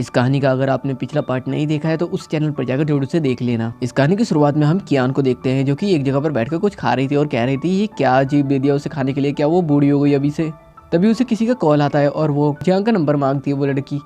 इस कहानी का अगर आपने पिछला पार्ट नहीं देखा है तो उस चैनल पर जाकर जरूर से देख लेना। इस कहानी की शुरुआत में हम कियान को देखते हैं जो कि एक जगह पर बैठकर कुछ खा रही थी और कह रही थी ये क्या अजीब दे दिया उसे खाने के लिए, क्या वो बूढ़ी हो गई अभी से। तभी उसे किसी का कॉल आता है और वो जियांग का नंबर मांगती है वो लड़की।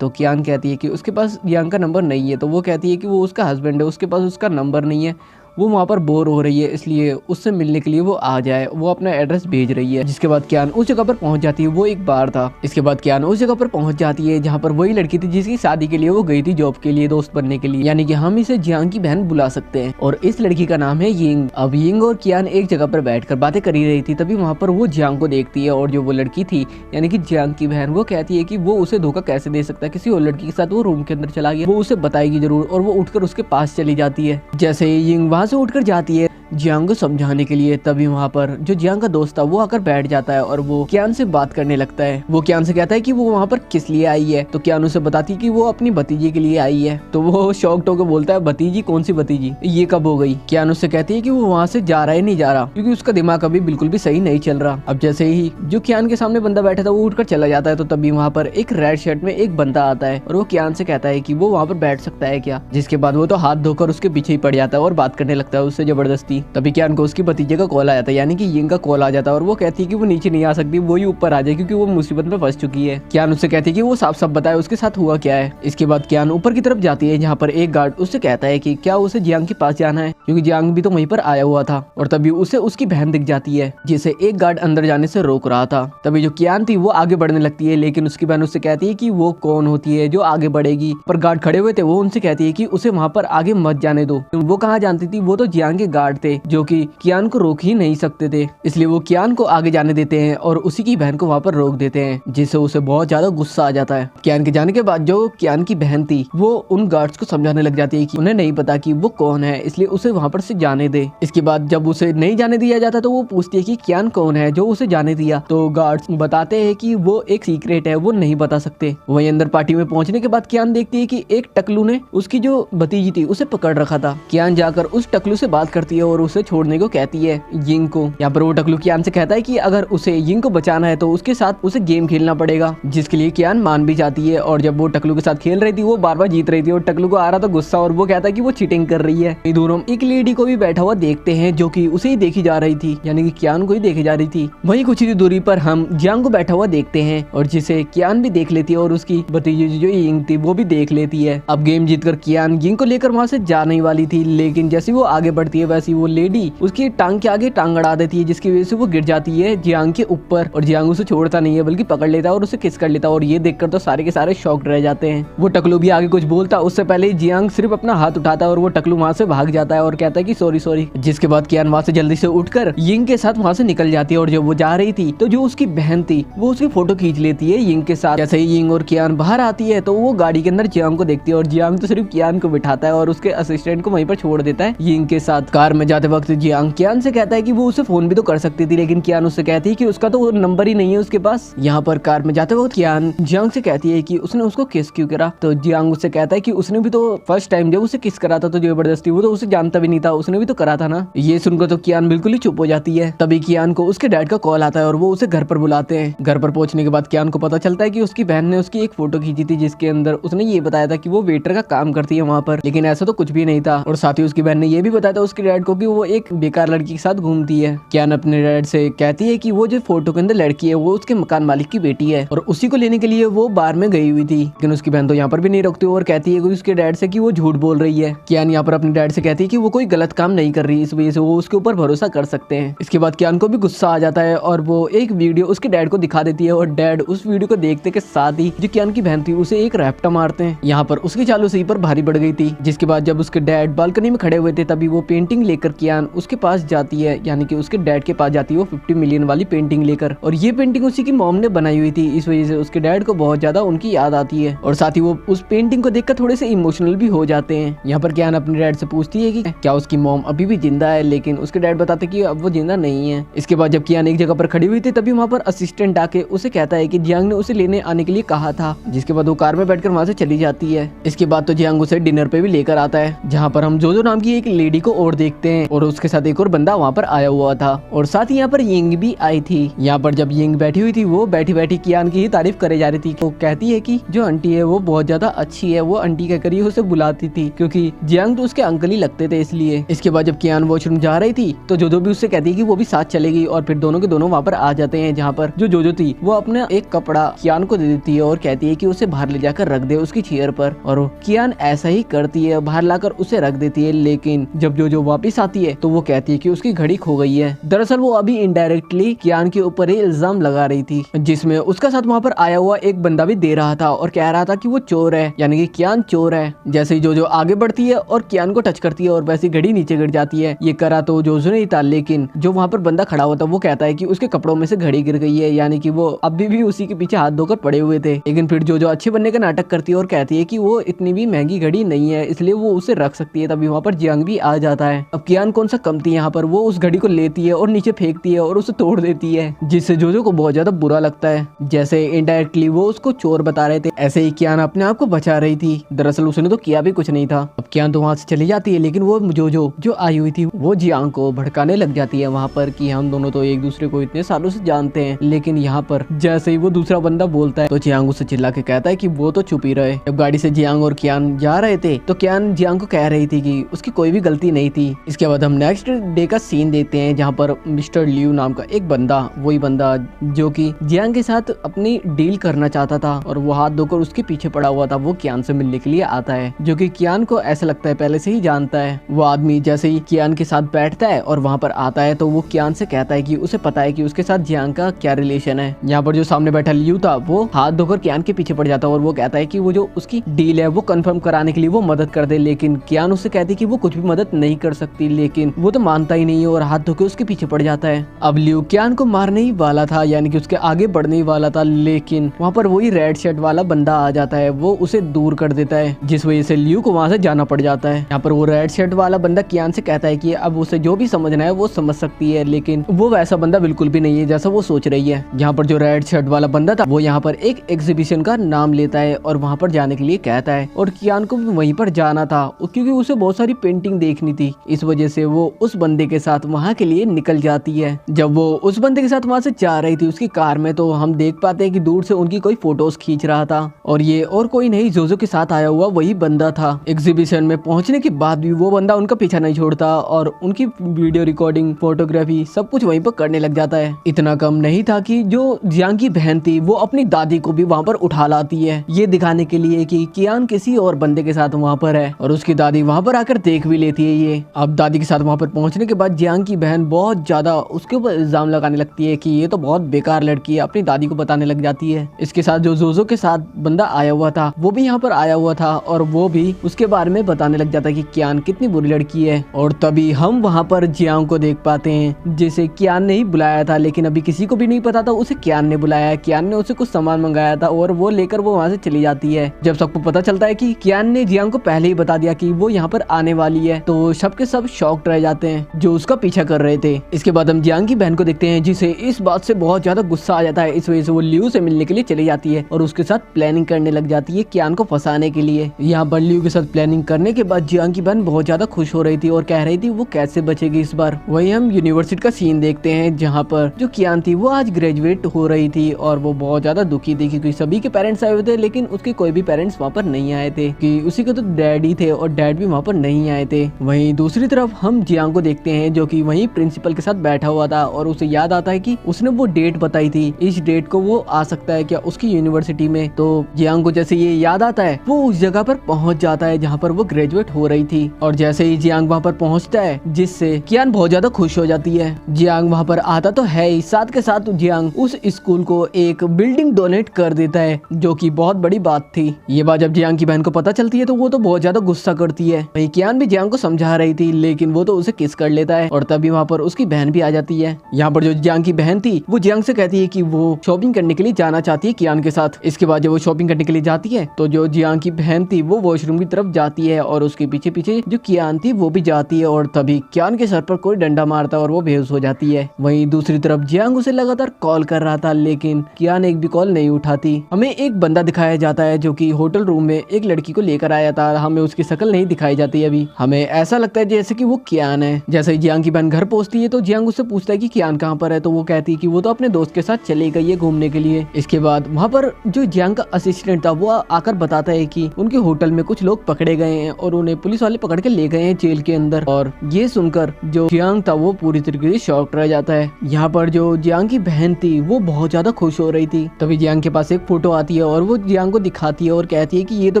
तो कियान कहती है कि उसके पास जियांग का नंबर नहीं है। तो वो कहती है कि वो उसका हस्बैंड है, उसके पास उसका नंबर नहीं है, वो वहाँ पर बोर हो रही है इसलिए उससे मिलने के लिए वो आ जाए, वो अपना एड्रेस भेज रही है। जिसके बाद कियान उस जगह पर पहुंच जाती है, वो एक बार था। इसके बाद कियान उस जगह पर पहुंच जाती है जहाँ पर वही लड़की थी जिसकी शादी के लिए वो गई थी जॉब के लिए, दोस्त बनने के लिए, यानी कि हम इसे जियांग की बहन बुला सकते हैं। और इस लड़की का नाम है यिंग। अब यिंग और कियान एक जगह पर बैठकर बातें कर ही रही थी, तभी वहाँ पर वो जियांग को देखती है और जो वो लड़की थी यानी कि जियांग की बहन, वो कहती है कि वो उसे धोखा कैसे दे सकता है, किसी और लड़की के साथ वो रूम के अंदर चला गया, वो उसे बताएगी जरूर। और वो उठकर उसके पास चली जाती है। जैसे ही यिंग वहाँ से उठकर जाती है जियांग को समझाने के लिए, तभी वहाँ पर जो जियांग का दोस्त था वो आकर बैठ जाता है और वो कियान से बात करने लगता है। वो कियान से कहता है कि वो वहाँ पर किस लिए आई है। तो कियान उसे बताती है कि वो अपनी भतीजी के लिए आई है। तो वो शॉक्ड होकर बोलता है भतीजी, कौन सी भतीजी, ये कब हो गई। कियान उससे कहती है कि वो वहाँ से जा रहा है नहीं जा रहा क्योंकि उसका दिमाग अभी बिल्कुल भी सही नहीं चल रहा। अब जैसे ही जो कियान के सामने बंदा बैठा था वो उठकर चला जाता है, तो तभी वहाँ पर एक रेड शर्ट में एक बंदा आता है और वो कियान से कहता है कि वो वहाँ पर बैठ सकता है क्या। जिसके बाद वो तो हाथ धोकर उसके पीछे ही पड़ जाता है और बात करने लगता है उससे जबरदस्ती। तभी कियान को भतीजे का कॉल आ जाता है, यानी कि यिंग का कॉल आ जाता है और वो कहती है कि वो नीचे नहीं आ सकती, वो ही ऊपर आ जाए क्योंकि वो मुसीबत में फंस चुकी है। कियान उससे कहती है कि वो साफ साफ बताए उसके साथ हुआ क्या है। इसके बाद कियान ऊपर की तरफ जाती है जहाँ पर एक गार्ड उससे कहता है कि क्या उसे जियांग के पास जाना है क्योंकि जियांग भी तो वहीं पर आया हुआ था। और तभी उसे उसकी बहन दिख जाती है जिसे एक गार्ड अंदर जाने से रोक रहा था। तभी जो कियान थी वो आगे बढ़ने लगती है, लेकिन उसकी बहन उससे कहती है कि वो कौन होती है जो आगे बढ़ेगी। पर गार्ड खड़े हुए थे, वो उनसे कहती है कि उसे वहाँ पर आगे मत जाने दो। वो कहाँ जानती थी, वो तो जियांग के गार्ड थे जो कि कियान को रोक ही नहीं सकते थे, इसलिए वो कियान को आगे जाने देते हैं और उसी की बहन को वहाँ पर रोक देते हैं, जिससे उसे बहुत ज्यादा गुस्सा आ जाता है। कियान के जाने के बाद जो कियान की बहन थी वो उन गार्ड्स को समझाने लग जाती है कि उन्हें नहीं पता कि वो कौन है, इसलिए उसे वहाँ पर से जाने दे। इसके बाद जब उसे नहीं जाने दिया जाता तो वो पूछती है कि कियान कौन है जो उसे जाने दिया। तो गार्ड्स बताते हैं कि वो एक सीक्रेट है, वो नहीं बता सकते। वहीं अंदर पार्टी में पहुंचने के बाद कियान देखती है कि एक टकलू ने उसकी जो भतीजी थी उसे पकड़ रखा था। कियान जाकर उस टकलू से बात करती है और उसे छोड़ने को कहती है यिंग को। यहाँ पर वो टकलू कियान से कहता है कि अगर उसे यिंग को बचाना है तो उसके साथ उसे गेम खेलना पड़ेगा, जिसके लिए कियान मान भी जाती है। और जब वो टकलू के साथ खेल रही थी वो बार बार जीत रही थी और टकलू को आ रहा था गुस्सा और वो कहता है कि वो चीटिंग कर रही है। दोनों एक लेडी को भी बैठा हुआ देखते हैं जो कि उसे ही देखी जा रही थी, यानी कि कियान को ही देखी जा रही थी। वहीं कुछ ही दूरी पर हम जियांग को बैठा हुआ देखते हैं और जिसे कियान भी देख लेती है और उसकी भतीजी जो यिंग थी वो भी देख लेती है। अब गेम जीतकर कियान यिंग को लेकर वहाँ से जाने वाली थी, लेकिन जैसे वो आगे बढ़ती है वैसी वो लेडी उसकी टांग के आगे टांग अड़ा देती है, जिसकी वजह से वो गिर जाती है जियांग के ऊपर। और जियांग उसे छोड़ता नहीं है बल्कि पकड़ लेता है और उसे किस कर लेता है। और ये देखकर तो सारे के सारे शॉक्ड रह जाते हैं। वो टकलू भी आगे कुछ बोलता उससे पहले ही जियांग सिर्फ अपना हाथ उठाता है और वो टकलू वहाँ से भाग जाता है और कहता है कि सॉरी सॉरी। जिसके बाद कियान वहाँ से जल्दी से उठकर यिंग के साथ वहाँ से निकल जाती है और जब वो जा रही थी तो जो उसकी बहन थी वो उसकी फोटो खींच लेती है यिंग के साथ। जैसे ही यिंग और कियान बाहर आती है तो वो गाड़ी के अंदर जियांग को देखती है और जियांग तो सिर्फ कियान को बिठाता है और उसके असिस्टेंट को वहीं पर छोड़ देता है यिंग के साथ। कार में जाते वक्त जियांग कियान से कहता है कि वो उसे फोन भी तो कर सकती थी, लेकिन कियान उससे कहती है कि उसका तो नंबर ही नहीं है उसके पास। यहाँ पर कार में जाते वक्त कियान जियांग से कहती है कि उसने उसको किस क्यों करा। तो जियांग उससे कहता है कि उसने भी तो फर्स्ट टाइम जब उसे किस करा था तो जबरदस्ती, वो तो उसे जानता भी नहीं था, उसने भी तो करा था ना। ये सुनकर तो कियान बिल्कुल ही चुप हो जाती है। तभी कियान को उसके डैड का कॉल आता है और वो उसे घर पर बुलाते हैं। घर पर पहुंचने के बाद कियान को पता चलता है कि उसकी बहन ने उसकी एक फोटो खींची थी जिसके अंदर उसने ये बताया था कि वो वेटर का काम करती है वहाँ पर, लेकिन ऐसा तो कुछ भी नहीं था। और साथ ही उसकी बहन ने ये भी बताया था उसके डैड को कि वो एक बेकार लड़की के साथ घूमती है। कियान अपने डैड से कहती है कि वो जो फोटो के अंदर लड़की है वो उसके मकान मालिक की बेटी है और उसी को लेने के लिए वो बार में गई हुई थी। लेकिन उसकी बहन तो यहाँ पर भी नहीं रोकती और कहती है उसके डैड से कि वो झूठ बोल रही है। कियान यहाँ पर अपने डैड से कहती है कि वो कोई गलत काम नहीं कर रही, इस वजह से वो उसके ऊपर भरोसा कर सकते हैं। इसके बाद कियान को भी गुस्सा आ जाता है और वो एक वीडियो उसके डैड को दिखा देती है और डैड उस वीडियो को देखते के साथ ही जो कियान की बहन थी उसे एक रैप्टा मारते हैं। यहाँ पर उसकी चाल उसी पर भारी बढ़ गई थी। जिसके बाद जब उसके डैड बालकनी में खड़े हुए थे तभी वो पेंटिंग लेकर कियान उसके पास जाती है, यानी कि उसके डैड के पास जाती है वो 50 मिलियन वाली पेंटिंग लेकर। और ये पेंटिंग उसी की मॉम ने बनाई हुई थी, इस वजह से उसके डैड को बहुत ज्यादा उनकी याद आती है और साथ ही वो उस पेंटिंग को देखकर थोड़े से इमोशनल भी हो जाते हैं। यहाँ पर कियान अपने डैड से पूछती है कि क्या उसकी मॉम अभी भी जिंदा है, लेकिन उसके डैड बताते कि अब वो जिंदा नहीं है। इसके बाद जब कियान एक जगह पर खड़ी हुई थी तभी वहाँ पर असिस्टेंट आके उसे कहता है कि जियांग ने उसे लेने आने के लिए कहा था। जिसके बाद वो कार में बैठकर वहाँ से चली जाती है। इसके बाद तो जियांग उसे डिनर पे भी लेकर आता है, जहाँ पर हम जोजो नाम की एक लेडी को और देखते हैं हैं और उसके साथ एक और बंदा वहाँ पर आया हुआ था और साथ ही यहाँ पर यिंग भी आई थी। यहाँ पर जब यिंग बैठी हुई थी वो बैठी बैठी कियान की ही तारीफ करे जा रही थी। वो कहती है कि जो आंटी है वो बहुत ज्यादा अच्छी है, वो आंटी कहकर ही उसे बुलाती थी क्योंकि जियांग तो उसके अंकल ही लगते थे इसलिए। इसके बाद जब कियान वॉशरूम जा रही थी तो जोजो भी उससे कहती है कि वो भी साथ चलेगी और फिर दोनों के दोनों वहाँ पर आ जाते हैं, जहाँ पर जो जोजो थी वो अपना एक कपड़ा कियान को दे देती है और कहती है कि उसे बाहर ले जाकर रख दे उसकी चेयर पर, और कियान ऐसा ही करती है, बाहर लाकर उसे रख देती है। लेकिन जब जोजो वापस आती है तो वो कहती है कि उसकी घड़ी खो गई है। दरअसल वो अभी इनडायरेक्टली कियान के ऊपर ही इल्जाम लगा रही थी, जिसमें उसका साथ वहाँ पर आया हुआ एक बंदा भी दे रहा था और कह रहा था कि वो चोर है, यानी कि कियान चोर है। जैसे ही जोजो आगे बढ़ती है और कियान को टच करती है और वैसी घड़ी नीचे गिर जाती है। ये करा तो जोजो नहीं था, लेकिन जो वहाँ पर बंदा खड़ा हुआ था वो कहता है कि उसके कपड़ों में से घड़ी गिर गई है, यानी कि वो अभी भी उसी के पीछे हाथ धोकर पड़े हुए थे। लेकिन फिर जोजो अच्छे बनने का नाटक करती है और कहती है कि वो इतनी भी महंगी घड़ी नहीं है, इसलिए वो उसे रख सकती है। तभी वहाँ पर जियांग भी आ जाता है। अब कियान कौन सा कम थी यहाँ पर, वो उस घड़ी को लेती है और नीचे फेंकती है और उसे तोड़ देती है, जिससे जोजो को बहुत ज्यादा बुरा लगता है। जैसे इनडायरेक्टली वो उसको चोर बता रहे थे, ऐसे ही कियान अपने आप को बचा रही थी। दरअसल उसने तो किया भी कुछ नहीं था। अब कियान तो वहाँ से चली जाती है, लेकिन वो जोजो जो आई हुई थी वो जियांग को भड़काने लग जाती है वहाँ पर कि हम दोनों तो एक दूसरे को इतने सालों से जानते हैं। लेकिन यहाँ पर जैसे ही वो दूसरा बंदा बोलता है तो जियांग उसे चिल्ला के कहता है कि वो तो चुप ही रहे। जब गाड़ी से जियांग और कियान जा रहे थे तो कियान जियांग को कह रही थी कि उसकी कोई भी गलती नहीं थी। इसके बाद हम नेक्स्ट डे का सीन देखते हैं, जहाँ पर मिस्टर लियू नाम का एक बंदा, वही बंदा जो कि जियांग के साथ अपनी डील करना चाहता था और वो हाथ धोकर उसके पीछे पड़ा हुआ था, वो कियान से मिलने के लिए आता है, जो कि कियान को ऐसा लगता है पहले से ही जानता है। वो आदमी जैसे ही कियान के साथ बैठता है और वहाँ पर आता है तो वो कियान से कहता है कि उसे पता है कि उसके साथ जियांग का क्या रिलेशन है। यहाँ पर जो सामने बैठा लियू था वो हाथ धोकर कियान के पीछे पड़ जाता है और वो कहता है कि वो जो उसकी डील है वो कंफर्म कराने के लिए वो मदद कर दे। लेकिन कियान उससे कहती है कि वो कुछ भी मदद नहीं कर सकती, लेकिन वो तो मानता ही नहीं है और हाथ धोकर उसके पीछे पड़ जाता है। अब लियू कियान को मारने ही वाला था, यानी कि उसके आगे बढ़ने ही वाला था, लेकिन वहाँ पर वही रेड शर्ट वाला बंदा आ जाता है, वो उसे दूर कर देता है, जिस वजह से लियू को वहाँ से जाना पड़ जाता है। यहाँ पर वो रेड शर्ट वाला बंदा कियान से कहता है कि अब उसे जो भी समझना है वो समझ सकती है, लेकिन वो वैसा बंदा बिल्कुल भी नहीं है जैसा वो सोच रही है। यहाँ पर जो रेड शर्ट वाला बंदा था वो यहाँ पर एक एग्जीबिशन का नाम लेता है और वहाँ पर जाने के लिए कहता है, और कियान को भी वहीं पर जाना था क्योंकि उसे बहुत सारी पेंटिंग देखनी थी। इस वजह से वो उस बंदे के साथ वहाँ के लिए निकल जाती है। जब वो उस बंदे के साथ वहाँ से जा रही थी उसकी कार में, तो हम देख पाते हैं कि दूर से उनकी कोई फोटोज खींच रहा था और ये और कोई नहीं, जोजो के साथ आया हुआ वही बंदा था। एग्जीबिशन में पहुंचने के बाद भी वो बंदा उनका पीछा नहीं छोड़ता और उनकी वीडियो रिकॉर्डिंग, फोटोग्राफी सब कुछ वहीं पर करने लग जाता है। इतना कम नहीं था कि जो जियांग की बहन थी वो अपनी दादी को भी वहाँ पर उठा लाती है, ये दिखाने के लिए कि कियान किसी और बंदे के साथ वहाँ पर है, और उसकी दादी वहाँ पर आकर देख भी लेती है ये। अब दादी के साथ वहाँ पर पहुँचने के बाद जियांग की बहन बहुत ज्यादा उसके ऊपर इल्जाम लगाने लगती है कि ये तो बहुत बेकार लड़की है, अपनी दादी को बताने लग जाती है। इसके साथ जो जोजो के साथ बंदा आया हुआ था वो भी यहाँ पर आया हुआ था और वो भी उसके बारे में बताने लग जाता है कि कियान कितनी बुरी लड़की है। और तभी हम वहाँ पर जियांग को देख पाते हैं, जिसे कियान ने ही बुलाया था, लेकिन अभी किसी को भी नहीं पता था उसे कियान ने बुलाया। कियान ने उसे कुछ सामान मंगाया था और वो लेकर वो वहाँ से चली जाती है। जब सबको पता चलता है कि कियान ने जियांग को पहले ही बता दिया कि वो यहाँ पर आने वाली है, तो सबके सब शॉक्ड रह जाते हैं जो उसका पीछा कर रहे थे। इसके बाद हम जियांग की बहन को देखते हैं, जिसे इस बात से बहुत ज्यादा गुस्सा आ जाता है। इस वजह से वो लियू से मिलने के लिए चली जाती है और उसके साथ प्लानिंग करने लग जाती है कियान को फंसाने के लिए। यहाँ पर लियू के साथ प्लानिंग करने के बाद जियांग की बहन बहुत ज्यादा खुश हो रही थी और कह रही थी वो कैसे बचेगी इस बार। वही हम यूनिवर्सिटी का सीन देखते हैं, जहाँ पर जो कियान थी वो आज ग्रेजुएट हो रही थी और वो बहुत ज्यादा दुखी थी क्योंकि सभी के पेरेंट्स आए हुए थे, लेकिन उसके कोई भी पेरेंट्स वहाँ पर नहीं आए थे कि उसी के तो डैडी थे और डैड भी वहाँ पर नहीं आए थे। वहीं दूसरी तरफ हम जियांग को देखते हैं, जो कि वहीं प्रिंसिपल के साथ बैठा हुआ था और उसे याद आता है कि उसने वो डेट बताई थी, इस डेट को वो आ सकता है क्या उसकी यूनिवर्सिटी में। तो जियांग को जैसे ये याद आता है वो उस जगह पर पहुंच जाता है जहाँ पर वो ग्रेजुएट हो रही थी, और जैसे ही जियांग वहाँ पर पहुंचता है जिससे कियान बहुत ज्यादा खुश हो जाती है। जियांग वहाँ पर आता तो है ही, साथ के साथ जियांग उस स्कूल को एक बिल्डिंग डोनेट कर देता है, जो कि बहुत बड़ी बात थी। ये बात जब जियांग की बहन को पता चलती है तो वो तो बहुत ज्यादा गुस्सा करती है। वहीं कियान भी जियांग को समझा रही थी, लेकिन वो तो उसे किस कर लेता है और तभी वहाँ पर उसकी बहन भी आ जाती है। यहाँ पर जो जियांग की बहन थी वो जियांग से कहती है कि वो शॉपिंग करने के लिए जाना चाहती है कियान के साथ। इसके बाद जब वो शॉपिंग करने के लिए जाती है तो जो जियांग की बहन थी वो वॉशरूम की तरफ जाती है और उसके पीछे पीछे जो कियान थी वो भी जाती है और तभी कियान के सर पर कोई डंडा मारता है और वो बेहोश हो जाती है। वहीं दूसरी तरफ जियांग उसे लगातार कॉल कर रहा था, लेकिन कियान एक भी कॉल नहीं उठाती। हमें एक बंदा दिखाया जाता है जो कि होटल रूम में एक लड़की को लेकर आया था, हमें उसकी शक्ल नहीं दिखाई जाती। अभी हमें ऐसा लगता है जैसे कि वो कियान है। जैसे ही जियांग की बहन घर पहुंचती है तो जियांग उससे पूछता है कि कियान कहाँ पर है, तो वो कहती है कि वो तो अपने दोस्त के साथ चली गई है घूमने के लिए। इसके बाद वहाँ पर जो जियांग का असिस्टेंट था वो आकर बताता है कि उनके होटल में कुछ लोग पकड़े गए हैं और उन्हें पुलिस वाले पकड़ के ले गए हैं जेल के अंदर। और ये सुनकर जो जियांग था वो पूरी तरीके से शॉक्ड रह जाता है। यहाँ पर जो जियांग की बहन थी वो बहुत ज्यादा खुश हो रही थी। तभी जियांग के पास एक फोटो आती है और वो जियांग को दिखाती है और कहती है कि ये तो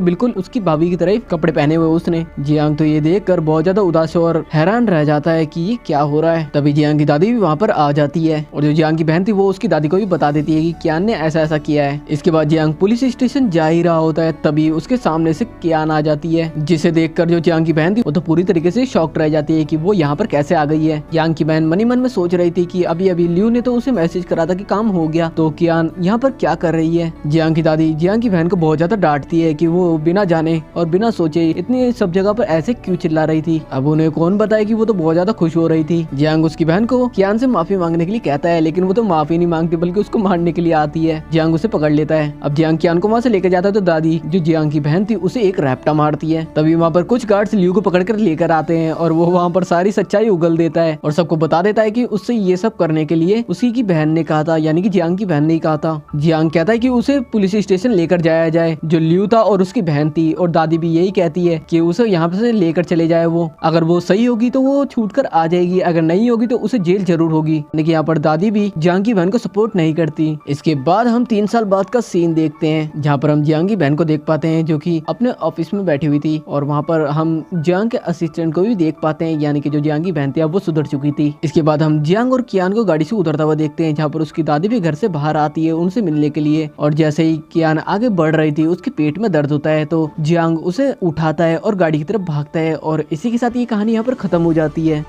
बिल्कुल उसकी भाभी की तरह कपड़े पहने हुए उसने। जियांग तो ये देख कर बहुत ज्यादा उदास और हैरान रह जाता है कि ये क्या हो रहा है। तभी जियांग की दादी भी वहाँ पर आ जाती है और जो जियांग की बहन थी वो उसकी दादी को भी बता देती है कि कियान ने ऐसा ऐसा किया है। इसके बाद जियांग पुलिस स्टेशन जा ही रहा होता है, तभी उसके सामने से कियान आ जाती है, जिसे देखकर जो जियांग की बहन थी वो तो पूरी तरीके से शॉक्ड रह जाती है कि वो यहाँ पर कैसे आ गई है। जियांग की बहन मनी मन में सोच रही थी कि अभी अभी लियू ने तो उसे मैसेज करा था कि काम हो गया, तो कियान यहाँ पर क्या कर रही है। जियांग की दादी जियांग की बहन को बहुत ज्यादा डांटती है कि वो बिना जाने और बिना सोचे इतनी सब जगह पर ऐसे क्यों चिल्ला रही थी। अब उन्हें कौन बताए कि वो तो बहुत ज्यादा खुश हो रही थी। जियांग उसकी बहन को कियान से माफी मांगने के लिए कहता है, लेकिन वो तो माफी नहीं मांगती बल्कि उसको मारने के लिए आती है। जियांग उसे पकड़ लेता है। अब जियांग कियान को वहाँ से लेकर जाता है तो दादी जो जियांग की बहन थी उसे एक रैप्टा मारती है। तभी वहाँ पर कुछ गार्ड्स लियू को पकड़ कर लेकर आते हैं और वो वहाँ पर सारी सच्चाई उगल देता है और सबको बता देता है कि उससे ये सब करने के लिए उसी की बहन ने कहा था, यानी कि जियांग की बहन ने कहा था। जियांग कहता है कि उसे पुलिस स्टेशन लेकर जाया जाए, जो लियू था और उसकी बहन थी, और दादी भी यही कहती है कि उसे यहाँ से लेकर चले जाए। वो अगर वो सही होगी तो वो छूट कर आ जाएगी, अगर नहीं होगी तो उसे जेल जरूर होगी। लेकिन यहाँ पर दादी भी जियांग की बहन को सपोर्ट नहीं करती। इसके बाद हम 3 साल बाद का सीन देखते हैं जहाँ पर हम जियांग की बहन को देख पाते हैं जो कि अपने ऑफिस में बैठी हुई थी, और वहाँ पर हम जियांग के असिस्टेंट को भी देख पाते हैं, यानी कि जो जियांग की बहन थी अब वो सुधर चुकी थी। इसके बाद हम जियांग और कियान को गाड़ी से उतरता हुआ देखते हैं, जहाँ पर उसकी दादी भी घर से बाहर आती है उनसे मिलने के लिए। और जैसे ही कियान आगे बढ़ रही थी उसके पेट में दर्द होता है, तो जियांग उसे उठाता है और गाड़ी की तरफ भागता है। और इसी के साथ ये कहानी यहाँ पर खत्म हो जाती है।